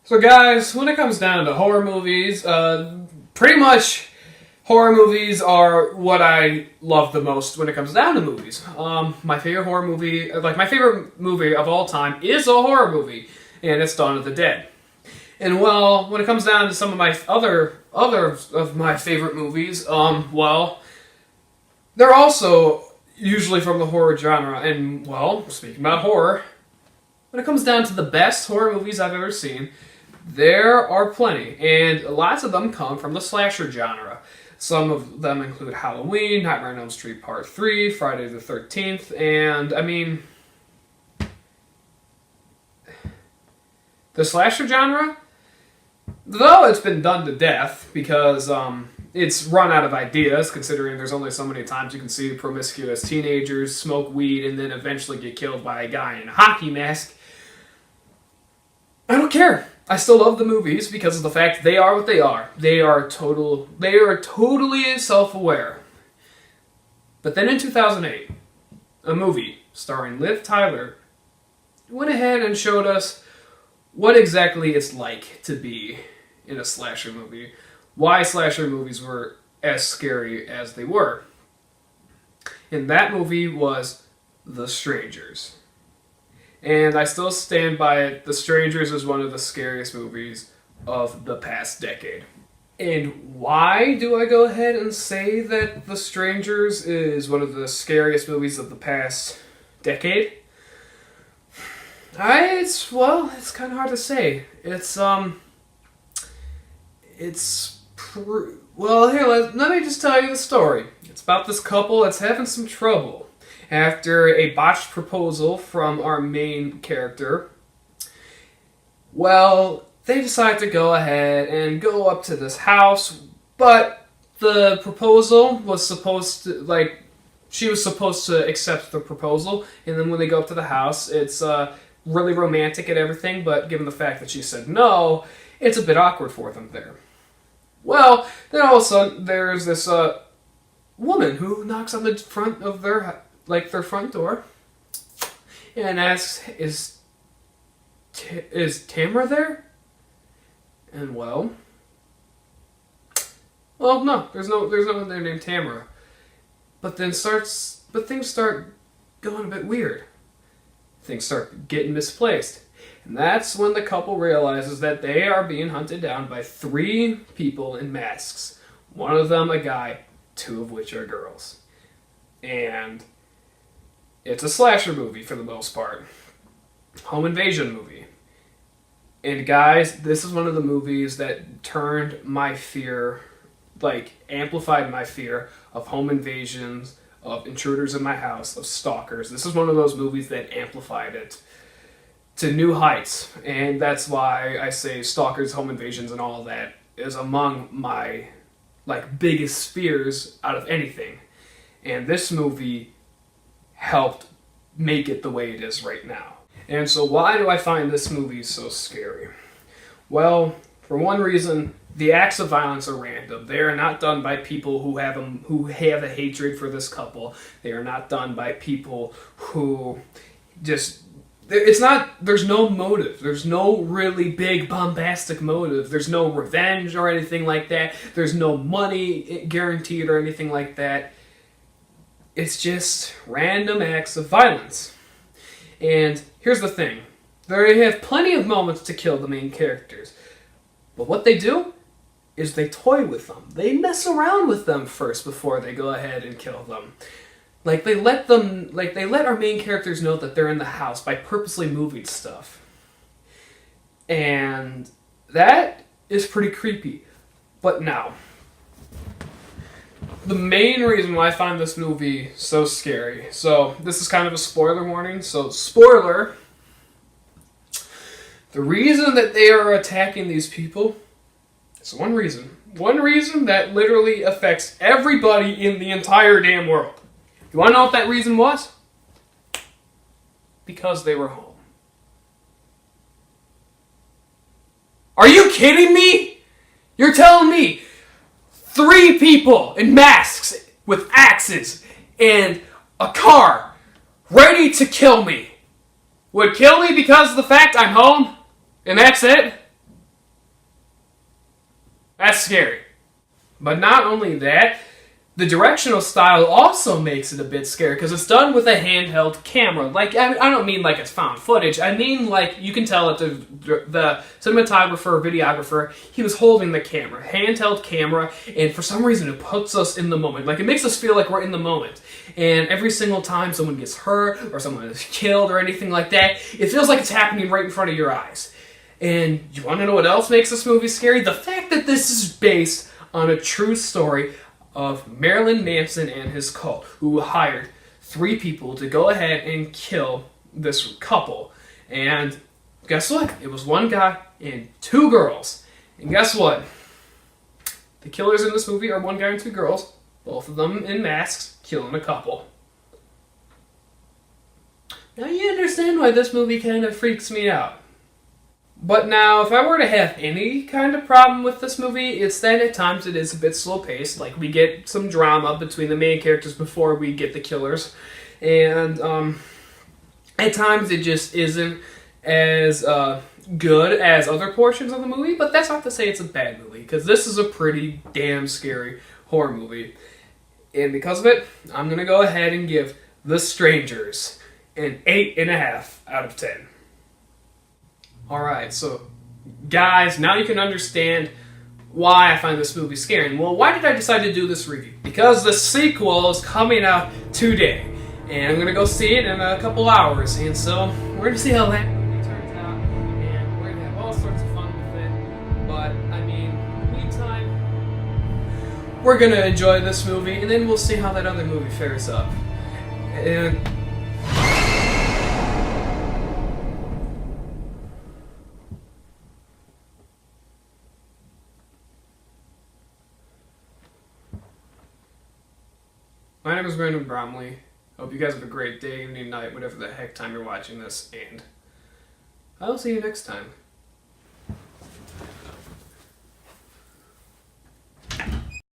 So guys, when it comes down to horror movies, pretty much horror movies are what I love the most when it comes down to movies. My favorite horror movie, my favorite movie of all time is a horror movie, and it's Dawn of the Dead. And well, when it comes down to some of my other of my favorite movies, they're also usually from the horror genre. And well, speaking about horror, when it comes down to the best horror movies I've ever seen, there are plenty, and lots of them come from the slasher genre. Some of them include Halloween, Nightmare on Elm Street Part 3, Friday the 13th, and, the slasher genre, though it's been done to death, because it's run out of ideas, considering there's only so many times you can see promiscuous teenagers smoke weed and then eventually get killed by a guy in a hockey mask. I don't care. I still love the movies because of the fact they are what they are. They are totally self-aware. But then in 2008, a movie starring Liv Tyler went ahead and showed us what exactly it's like to be in a slasher movie. Why slasher movies were as scary as they were. And that movie was The Strangers. And I still stand by it. The Strangers is one of the scariest movies of the past decade. And why do I go ahead and say that The Strangers is one of the scariest movies of the past decade? It's kind of hard to say. Here, let me just tell you the story. It's about this couple that's having some trouble after a botched proposal from our main character. Well, they decide to go ahead and go up to this house, but the proposal was supposed to, she was supposed to accept the proposal, and then when they go up to the house, it's really romantic and everything, but given the fact that she said no, it's a bit awkward for them there. Well, then all of a sudden, there's this woman who knocks on the front of their front door, and asks, is Tamara there? And no, there's no one there named Tamara. But things start going a bit weird. Things start getting misplaced. And that's when the couple realizes that they are being hunted down by 3 people in masks. One of them a guy, 2 of which are girls. And it's a slasher movie for the most part. Home invasion movie. And guys, this is one of the movies that turned my fear, amplified my fear of home invasions, of intruders in my house, of stalkers. This is one of those movies that amplified it to new heights. And that's why I say stalkers, home invasions, and all of that is among my, biggest fears out of anything. And this movie helped make it the way it is right now. And so why do I find this movie so scary? Well, for one reason, the acts of violence are random. They are not done by people who have a hatred for this couple. They are not done by people who there's no motive. There's no really big bombastic motive. There's no revenge or anything like that. There's no money guaranteed or anything like that. It's just random acts of violence. And here's the thing. They have plenty of moments to kill the main characters. But what they do is they toy with them. They mess around with them first before they go ahead and kill them. They let our main characters know that they're in the house by purposely moving stuff. And that is pretty creepy. But now, the main reason why I find this movie so scary, so this is kind of a spoiler warning, so spoiler, the reason that they are attacking these people is one reason that literally affects everybody in the entire damn world. You want to know what that reason was? Because they were home. Are you kidding me? You're telling me 3 people in masks with axes and a car ready to kill me would kill me because of the fact I'm home? And that's it? That's scary. But not only that, the directional style also makes it a bit scary because it's done with a handheld camera. Like, I don't mean like it's found footage. I mean like you can tell that the cinematographer, videographer, he was holding the camera, handheld camera, and for some reason it puts us in the moment. Like, it makes us feel like we're in the moment. And every single time someone gets hurt or someone is killed or anything like that, it feels like it's happening right in front of your eyes. And you want to know what else makes this movie scary? The fact that this is based on a true story of Marilyn Manson and his cult, who hired 3 people to go ahead and kill this couple. And guess what? It was 1 guy and 2 girls. And guess what? The killers in this movie are 1 guy and 2 girls, both of them in masks, killing a couple. Now you understand why this movie kind of freaks me out. But now, if I were to have any kind of problem with this movie, it's that at times it is a bit slow-paced. Like, we get some drama between the main characters before we get the killers. And at times it just isn't as good as other portions of the movie. But that's not to say it's a bad movie, because this is a pretty damn scary horror movie. And because of it, I'm going to go ahead and give The Strangers an 8.5 out of 10. Alright, so guys, now you can understand why I find this movie scary. Well, why did I decide to do this review? Because the sequel is coming out today, and I'm going to go see it in a couple hours, and so we're going to see how that movie turns out, and we're going to have all sorts of fun with it. But, I mean, in the meantime, we're going to enjoy this movie, and then we'll see how that other movie fares up. And my name is Brandon Bromley. Hope you guys have a great day, evening, night, whatever the heck time you're watching this, and I'll see you next time.